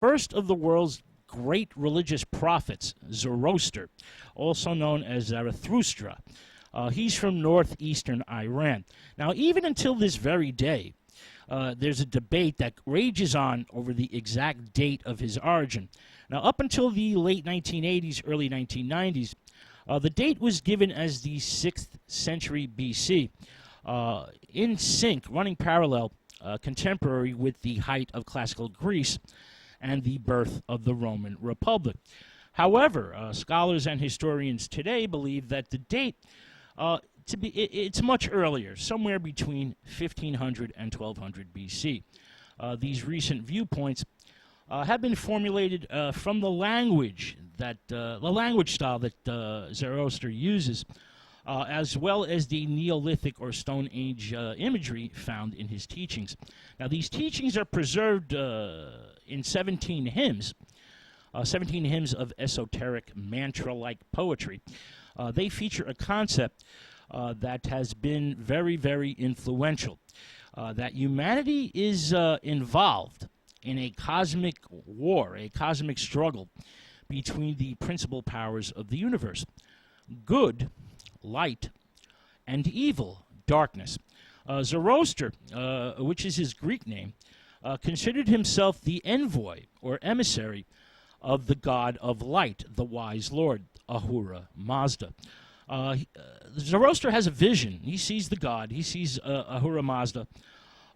first of the world's great religious prophets, Zoroaster, also known as Zarathustra. He's from northeastern Iran. Now, even until this very day, there's a debate that rages on over the exact date of his origin. Now, up until the late 1980s, early 1990s, the date was given as the 6th century BC, in sync, running parallel, contemporary with the height of classical Greece and the birth of the Roman Republic. However, scholars and historians today believe that the date it's much earlier, somewhere between 1500 and 1200 BC. These recent viewpoints have been formulated from the language style that Zoroaster uses, as well as the Neolithic or Stone Age imagery found in his teachings. Now, these teachings are preserved in 17 hymns of esoteric mantra-like poetry. They feature a concept that has been very, very influential, that humanity is involved in a cosmic war, a cosmic struggle between the principal powers of the universe: good, light, and evil, darkness. Zoroaster, which is his Greek name, considered himself the envoy or emissary of the god of light, the wise lord, Ahura Mazda. Zoroaster has a vision. He sees the god, he sees Ahura Mazda,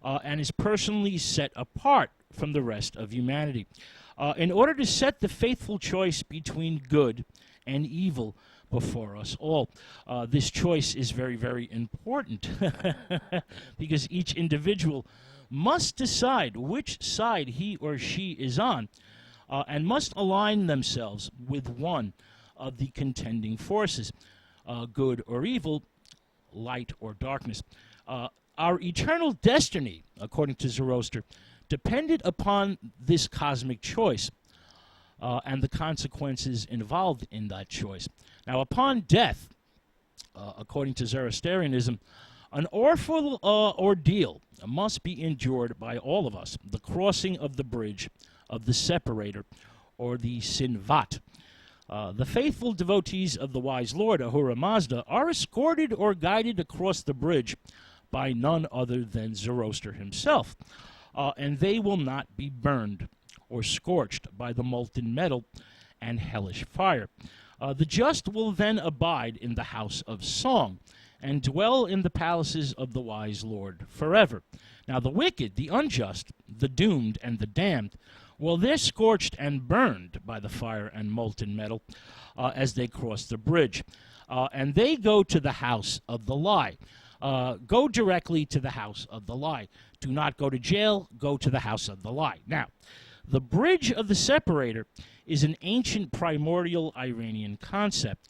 and is personally set apart from the rest of humanity. In order to set the faithful choice between good and evil before us all. This choice is very, very important because each individual must decide which side he or she is on, and must align themselves with one of the contending forces, good or evil, light or darkness. Our eternal destiny, according to Zoroaster, depended upon this cosmic choice and the consequences involved in that choice. Now, upon death, according to Zoroastarianism, an awful ordeal must be endured by all of us: the crossing of the bridge of the separator, or the Sinvat. The faithful devotees of the wise Lord, Ahura Mazda, are escorted or guided across the bridge by none other than Zoroaster himself, and they will not be burned or scorched by the molten metal and hellish fire. The just will then abide in the house of song and dwell in the palaces of the wise Lord forever. Now the wicked, the unjust, the doomed, and the damned, well, they're scorched and burned by the fire and molten metal as they cross the bridge. And they go to the house of the lie. Go directly to the house of the lie. Do not go to jail. Go to the house of the lie. Now, the bridge of the separator is an ancient primordial Iranian concept,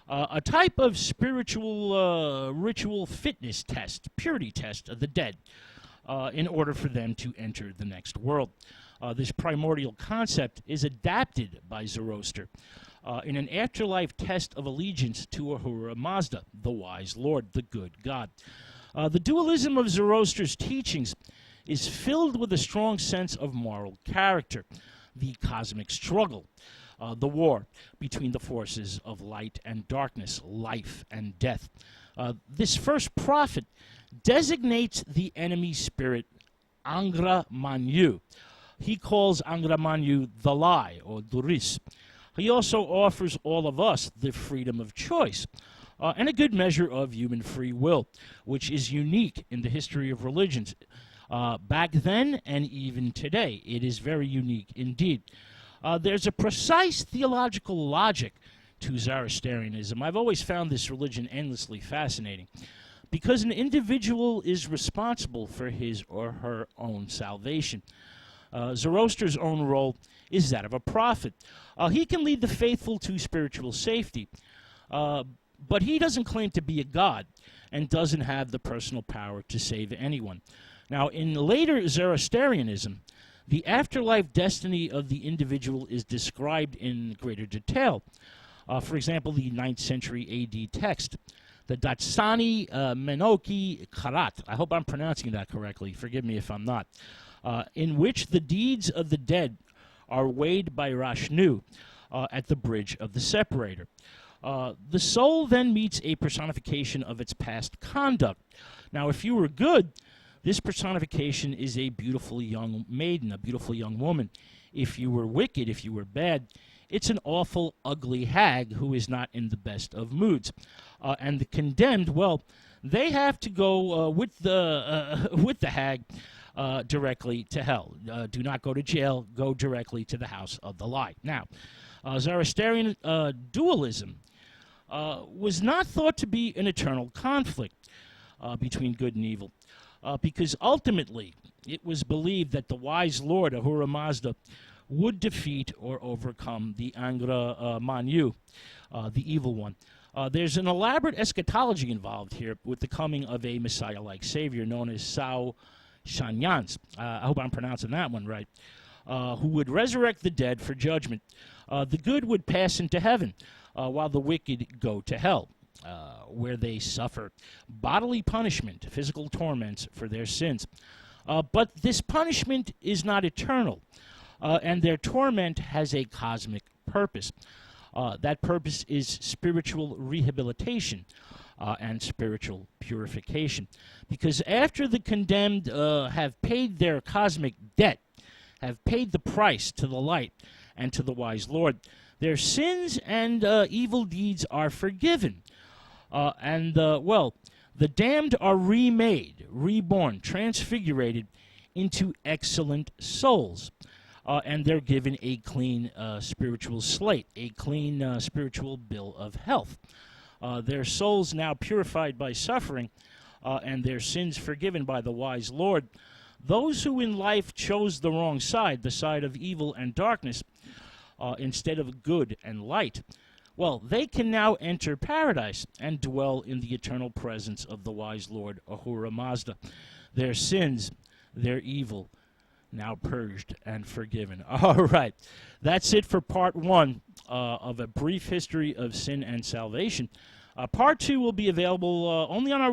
a type of spiritual ritual fitness test, purity test of the dead, in order for them to enter the next world. This primordial concept is adapted by Zoroaster in an afterlife test of allegiance to Ahura Mazda, the wise Lord, the good God. The dualism of Zoroaster's teachings is filled with a strong sense of moral character, the cosmic struggle, the war between the forces of light and darkness, life and death. This first prophet designates the enemy spirit Angra Manyu. He calls Angra Manyu the lie, or Duris. He also offers all of us the freedom of choice and a good measure of human free will, which is unique in the history of religions. Back then and even today, it is very unique indeed. There's a precise theological logic to Zoroastrianism. I've always found this religion endlessly fascinating, because an individual is responsible for his or her own salvation. Zoroaster's own role is that of a prophet. He can lead the faithful to spiritual safety, but he doesn't claim to be a god and doesn't have the personal power to save anyone. Now, in later Zoroastrianism, the afterlife destiny of the individual is described in greater detail. For example, the 9th century AD text, the Datsani Menoki Karat. I hope I'm pronouncing that correctly. Forgive me if I'm not. In which the deeds of the dead are weighed by Rashnu at the bridge of the separator. The soul then meets a personification of its past conduct. Now, if you were good, this personification is a beautiful young maiden, a beautiful young woman. If you were wicked, if you were bad, it's an awful, ugly hag who is not in the best of moods. And the condemned, well, they have to go with the hag directly to hell. Do not go to jail. Go directly to the house of the lie. Now, Zoroastrian dualism was not thought to be an eternal conflict between good and evil, because ultimately it was believed that the wise Lord, Ahura Mazda, would defeat or overcome the Angra Mainyu, the evil one. There's an elaborate eschatology involved here with the coming of a Messiah-like savior known as Sao Shanyans. I hope I'm pronouncing that one right. Who would resurrect the dead for judgment. The good would pass into heaven, while the wicked go to hell, where they suffer bodily punishment, physical torments for their sins. But this punishment is not eternal, and their torment has a cosmic purpose. That purpose is spiritual rehabilitation and spiritual purification. Because after the condemned have paid their cosmic debt, have paid the price to the light and to the wise Lord, their sins and evil deeds are forgiven. The damned are remade, reborn, transfigurated into excellent souls. And they're given a clean spiritual slate, a clean spiritual bill of health. Their souls now purified by suffering, and their sins forgiven by the wise Lord. Those who in life chose the wrong side, the side of evil and darkness, instead of good and light, well, they can now enter paradise and dwell in the eternal presence of the wise Lord, Ahura Mazda. Their sins, their evil, now purged and forgiven. All right, that's it for part one of a brief history of sin and salvation. Part two will be available only on our website.